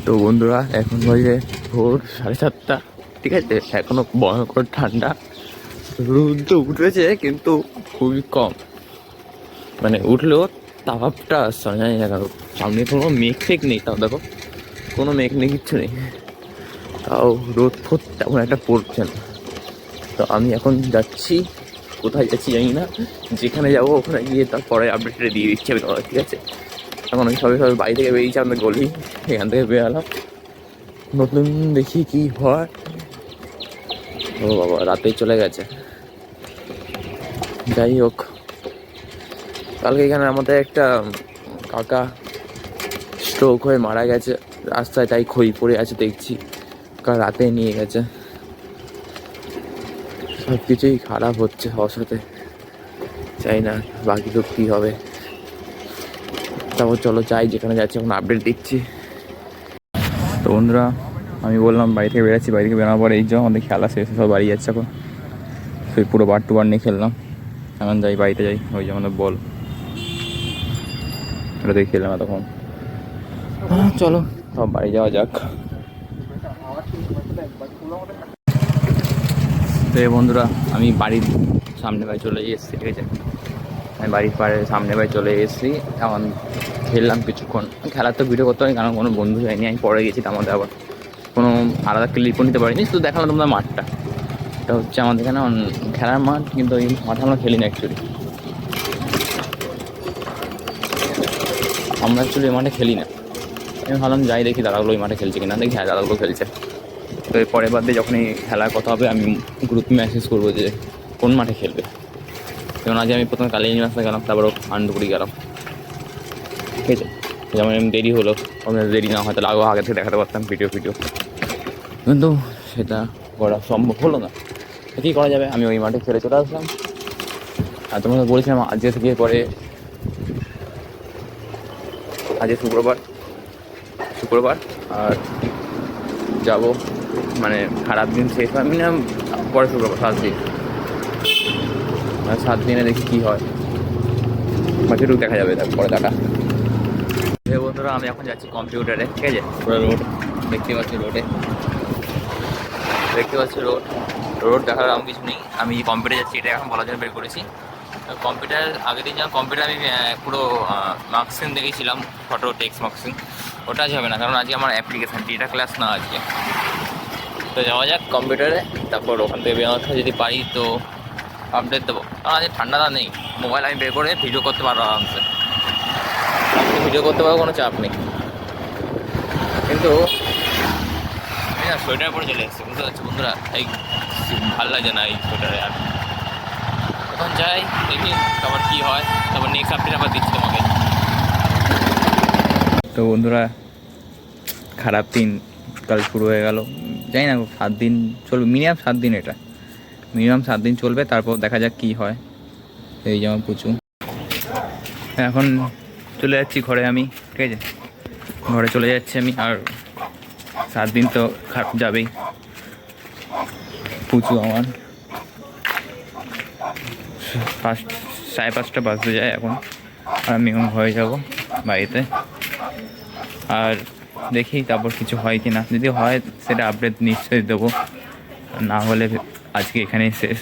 তো বন্ধুরা এখন বাজে ভোর 7:30, ঠিক আছে। এখনো ভয়ঙ্কর ঠান্ডা, রোদ তো উঠেছে কিন্তু খুবই কম, মানে উঠলেও তাপটা আসছে না, জানি না কেন। সামনে কোনো মেঘ ফেক নেই, তাও দেখো কোনো মেঘ নেই, কিচ্ছু নেই, তাও রোদ ফোদ তেমন একটা পড়ছে না। তো আমি এখন যাচ্ছি, কোথায় যাচ্ছি জানি না, যেখানে যাবো ওখানে গিয়ে তারপরে আপডেটটা দিয়ে দিচ্ছি আমি তোমাদের, ঠিক আছে। এখন আমি সবাই সবাই বাড়ি থেকে বেরিয়েছি, আমরা গলি এখান থেকে বেরোলাম, নতুন দেখি কি হয়। ও বাবা, রাতেই চলে গেছে। যাই হোক, কালকে এখানে আমাদের একটা কাকা স্ট্রোক হয়ে মারা গেছে রাস্তায়, তাই খই পড়ে আছে দেখছি, কাল রাতে নিয়ে গেছে। সব কিছুই খারাপ হচ্ছে সবার সাথে, চাই না বাকি তো কী হবে। তারপর চলো যাই, যেখানে যাচ্ছি এখন আপডেট দিচ্ছি। তো বন্ধুরা, আমি বললাম বাড়ি থেকে বেরোচ্ছি, বাড়ি থেকে বেরোনোর পরে এই যে আমাদের খেলা শেষ, সব বাড়ি যাচ্ছে এখন। সেই পুরো বার টু বার নিয়ে খেললাম, এখন যাই বাড়িতে যাই, ওই যে আমাদের বল ওটা দিয়ে খেললাম তখন। চলো সব বাড়ি যাওয়া যাক। তো বন্ধুরা, আমি বাড়ির সামনে বাড়ি চলে এসেছি, ঠিক আছে। আমি বাড়ির সামনে বাড়ি চলে এসেছি, এখন খেললাম কিছুক্ষণ। খেলার তো ভিডিও করতে হয়, কারণ কোনো বন্ধু যায়নি, আমি পরে গেছি, তার মধ্যে আবার কোনো আলাদা ক্লিপও নিতে পারিনি, শুধু দেখালাম তোমাদের মাঠটা। এটা হচ্ছে আমাদের এখানে খেলার মাঠ, কিন্তু এই মাঠে আমরা খেলি না অ্যাকচুয়ালি, আমরা অ্যাকচুয়ালি এই মাঠে খেলি না। আমি ভাবলাম যাই দেখি দাদাগুলো ওই মাঠে খেলছে কিনা, দেখি হ্যাঁ দাদাগুলো খেলছে। তো এর পরের বার দিয়ে যখন এই খেলার কথা হবে আমি গ্রুপে মেসেজ করবো যে কোন মাঠে খেলবে। যেমন আজ আমি প্রথমে কালী ইউনিভার্সিটি গেলাম, তারপর আনন্দপুরি গেলাম, ঠিক আছে। যেমন দেরি হলো, দেরি না হয় তাহলে আগে থেকে দেখাতে পারতাম ভিডিও, কিন্তু সেটা করা সম্ভব হলো না। কী করা যাবে, আমি ওই মাঠে খেলে চলে আসলাম। আর তোমাকে বলেছিলাম আজকে থেকে পরে, আজকে শুক্রবার আর যাব, মানে খারাপ দিন শেষ হয় মিনিমাম পরে শুক্রবার 7 দিন, আর 7 দিনে দেখি কী হয়, বাকিটুকু দেখা যাবে তারপরে টাটা। বন্ধুরা, আমি এখন যাচ্ছি কম্পিউটারে, ঠিক আছে। পুরো রোড দেখতে পাচ্ছি, রোড দেখার আমি কিছু নেই। আমি কম্পিউটার যাচ্ছি, এটা এখন বলার জন্য বের করেছি। কম্পিউটার আগের দিন যখন কম্পিউটার আমি পুরো মার্কসিং দেখেছিলাম, ফটো টেক্সট মার্কসিং, ওটা আজ হবে না, কারণ আজকে আমার অ্যাপ্লিকেশান এটা ক্লাস না আজকে। তো যাওয়া যাক কম্পিউটারে, তারপর ওখান থেকে বেরোতে যদি পারি তো আপডেট দেবো। কারণ আজকে ঠান্ডাটা নেই, মোবাইল আমি বের করে ভিডিও করতে পারবো আরামসে, ভিডিও করতে পারবো, কোনো চাপ নেই। কিন্তু আমি না সোয়েটার পরে চলে এসেছি, বুঝতে পারছি বন্ধুরা, এই ভালো লাগে না এই সোয়েটারে। আর এখন যাই দেখি তারপর কী হয়, তারপর নেক্সট আপডেট আবার দিচ্ছি তোমাকে। তো বন্ধুরা, খারাপ দিন কাল শুরু হয়ে গেল, জানি না 7 দিন চলবে, মিনিমাম 7 দিন, এটা মিনিমাম 7 দিন চলবে, তারপর দেখা যাক কী হয়। এই যেমন পুচু এখন চলে যাচ্ছি ঘরে আমি, ঠিক আছে, ঘরে চলে যাচ্ছি আমি। আর 7 দিন তো খারাপ যাবেই। পুচু আমার 5:30 বাজতে যায় এখন, আর আমি এখন ঘরে যাব বাড়িতে। আর দেখি তারপর কিছু হয় কি না, যদি হয় সেটা আপডেট নিশ্চয়ই দেবো, না হলে আজকে এখানেই শেষ।